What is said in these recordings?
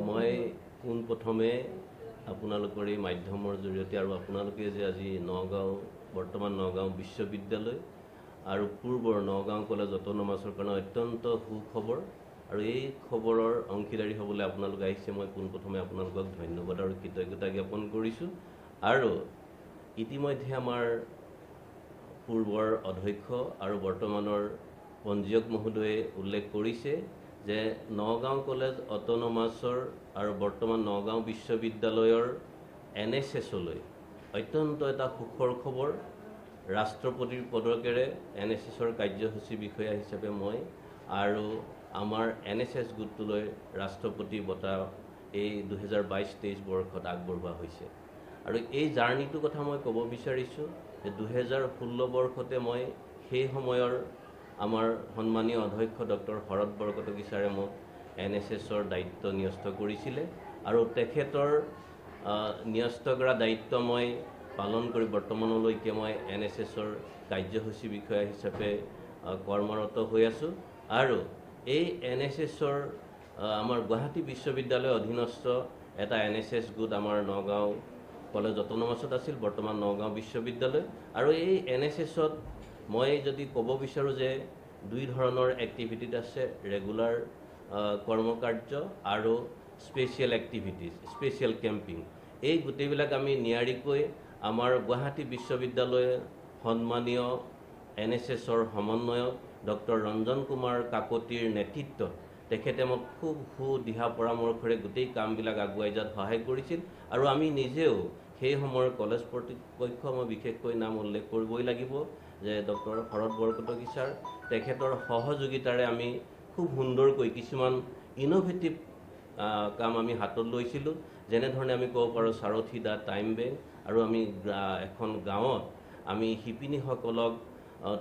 মই পোনপ্ৰথমে আপোনালোকৰ এই মাধ্যমৰ জৰিয়তে আৰু আপোনালোকে যে আজি নগাঁও বৰ্তমান নগাঁও বিশ্ববিদ্যালয় আৰু পূৰ্বৰ নগাঁও কলেজ অট'নমাছৰ কাৰণে অত্যন্ত সুখবৰ আৰু এই খবৰৰ অংশীদাৰী হ'বলৈ আপোনালোক আহিছে মই পোনপ্ৰথমে আপোনালোকক ধন্যবাদ আৰু কৃতজ্ঞতা জ্ঞাপন কৰিছোঁ আৰু ইতিমধ্যে আমাৰ পূৰ্বৰ অধ্যক্ষ আৰু বৰ্তমানৰ পঞ্জীয়ক মহোদয়ে উল্লেখ কৰিছে যে নগাঁও কলেজ অট'নমাছৰ আৰু বৰ্তমান নগাঁও বিশ্ববিদ্যালয়ৰ NSSলৈ অত্যন্ত এটা সুখৰ খবৰ ৰাষ্ট্ৰপতিৰ পদকেৰে NSSৰ কাৰ্যসূচী বিষয়া হিচাপে মই আৰু আমাৰ NSS গোটটোলৈ ৰাষ্ট্ৰপতি বঁটা এই 2022-23 বৰ্ষত আগবঢ়োৱা হৈছে আৰু এই জাৰ্নিটোৰ কথা মই ক'ব বিচাৰিছোঁ যে 2016 বৰ্ষতে মই সেই সময়ৰ আমাৰ সন্মানীয় অধ্যক্ষ ডক্টৰ শৰৎ বৰকটকী ছাৰে মোক NSSৰ দায়িত্ব ন্যস্ত কৰিছিলে আৰু তেখেতৰ ন্যস্ত কৰা দায়িত্ব মই পালন কৰি বৰ্তমানলৈকে মই NSSৰ কাৰ্যসূচী বিষয়া হিচাপে কৰ্মৰত হৈ আছোঁ আৰু এই NSSৰ আমাৰ গুৱাহাটী বিশ্ববিদ্যালয়ৰ অধীনস্থ এটা NSS গোট আমাৰ নগাঁও কলেজ অট'নমাছত আছিল বৰ্তমান নগাঁও বিশ্ববিদ্যালয় আৰু এই NSSত মই যদি ক'ব বিচাৰোঁ যে দুই ধৰণৰ এক্টিভিটিজ আছে ৰেগুলাৰ কৰ্মকাৰ্য আৰু স্পেচিয়েল এক্টিভিটিজ স্পেচিয়েল কেম্পিং এই গোটেইবিলাক আমি নিয়াৰিকৈ আমাৰ গুৱাহাটী বিশ্ববিদ্যালয়ে সন্মানীয় NSSৰ সমন্বয়ক ডক্টৰ ৰঞ্জন কুমাৰ কাকতিৰ নেতৃত্বত তেখেতে মোক খুব সুদিহা পৰামৰ্শৰে গোটেই কামবিলাক আগুৱাই যোৱাত সহায় কৰিছিল আৰু আমি নিজেও সেই সময়ৰ কলেজ কৰ্তৃপক্ষ মই বিশেষকৈ নাম উল্লেখ কৰিবই লাগিব যে ডক্টৰ শৰৎ বৰকটকী ছাৰ তেখেতৰ সহযোগিতাৰে আমি খুব সুন্দৰকৈ কিছুমান ইনোভেটিভ কাম আমি হাতত লৈছিলোঁ যেনেধৰণে আমি ক'ব পাৰোঁ সাৰথি দা টাইম বেংক আৰু আমি এখন গাঁৱত আমি শিপিনীসকলক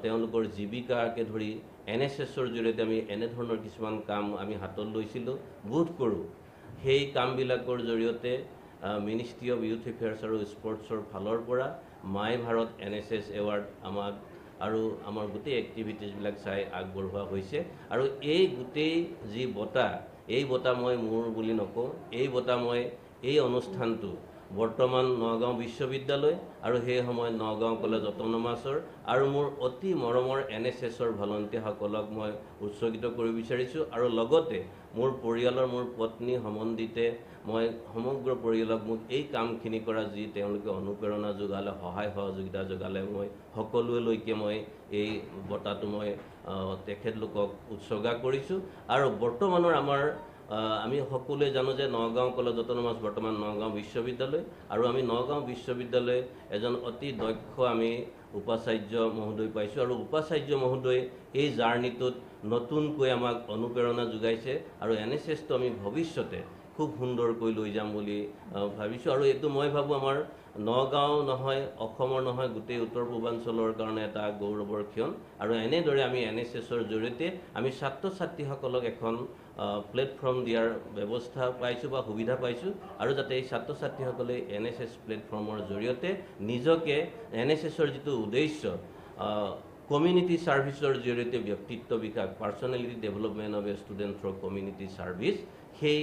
তেওঁলোকৰ জীৱিকাকে ধৰি NSSৰ জৰিয়তে আমি এনেধৰণৰ কিছুমান কাম আমি হাতত লৈছিলোঁ বোধ কৰোঁ সেই কামবিলাকৰ জৰিয়তে মিনিষ্ট্ৰী অফ ইউথ এফেয়াৰ্ছ আৰু স্পৰ্টছৰ ফালৰ পৰা মাই ভাৰত NSS এৱাৰ্ড আমাক আৰু আমাৰ গোটেই এক্টিভিটিজবিলাক চাই আগবঢ়োৱা হৈছে আৰু এই গোটেই যি বঁটা এই বঁটা মই মোৰ বুলি নকওঁ এই বঁটা মই এই অনুষ্ঠানটো বৰ্তমান নগাঁও বিশ্ববিদ্যালয় আৰু সেই সময়ত নগাঁও কলেজ অট'নমাছৰ আৰু মোৰ অতি মৰমৰ NSSৰ ভলণ্টিয়াৰসকলক মই উৎসৰ্গিত কৰিব বিচাৰিছোঁ আৰু লগতে মোৰ পৰিয়ালৰ মোৰ পত্নী সমন্দিতে মই সমগ্ৰ পৰিয়ালক মোক এই কামখিনি কৰা যি তেওঁলোকে অনুপ্ৰেৰণা যোগালে সহায় সহযোগিতা যোগালে মই সকলোলৈকে মই এই বঁটাটো মই তেখেতলোকক উৎসৰ্গা কৰিছোঁ আৰু বৰ্তমানৰ আমাৰ আমি সকলোৱে জানো যে নগাঁও কলেজ অট'নমাছ বৰ্তমান নগাঁও বিশ্ববিদ্যালয় আৰু আমি নগাঁও বিশ্ববিদ্যালয় এজন অতি দক্ষ আমি উপাচাৰ্য মহোদয় পাইছোঁ আৰু উপাচাৰ্য মহোদয় এই জাৰ্নিটোত নতুনকৈ আমাক অনুপ্ৰেৰণা যোগাইছে আৰু NSSটো আমি ভৱিষ্যতে খুব সুন্দৰকৈ লৈ যাম বুলি ভাবিছোঁ আৰু এইটো মই ভাবোঁ আমাৰ নগাঁও নহয় অসমৰ নহয় গোটেই উত্তৰ পূৰ্বাঞ্চলৰ কাৰণে এটা গৌৰৱৰ ক্ষণ আৰু এনেদৰে আমি NSSৰ জৰিয়তে আমি ছাত্ৰ ছাত্ৰীসকলক এখন প্লেটফৰ্ম দিয়াৰ ব্যৱস্থা পাইছোঁ বা সুবিধা পাইছোঁ আৰু যাতে এই ছাত্ৰ ছাত্ৰীসকলে NSS প্লেটফৰ্মৰ জৰিয়তে নিজকে NSSৰ যিটো উদ্দেশ্য কমিউনিটি ছাৰ্ভিচৰ জৰিয়তে ব্যক্তিত্ব বিকাশ personality development of a student through community service সেই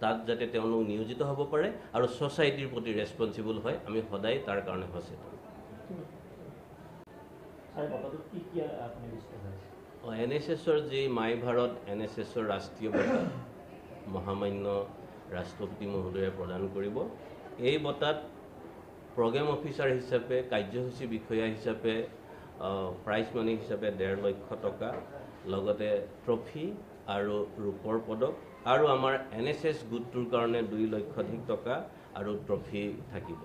তাত যাতে তেওঁলোক নিয়োজিত হ'ব পাৰে আৰু ছ'চাইটিৰ প্ৰতি ৰেছপনচিবল হয় আমি সদায় তাৰ কাৰণে সচেতন NSSৰ যি মাই ভাৰত NSSৰ ৰাষ্ট্ৰীয় বঁটা মহামান্য ৰাষ্ট্ৰপতি মহোদয়ে প্ৰদান কৰিব এই বঁটাত প্ৰগ্ৰেম অফিচাৰ হিচাপে কাৰ্যসূচী বিষয়া হিচাপে প্ৰাইজ মানি হিচাপে 1.5 লাখ টকা লগতে ট্ৰফি আৰু ৰূপৰ পদক আৰু আমাৰ NSS গোটটোৰ কাৰণে 2 লক্ষাধিক টকা আৰু ট্ৰফি থাকিব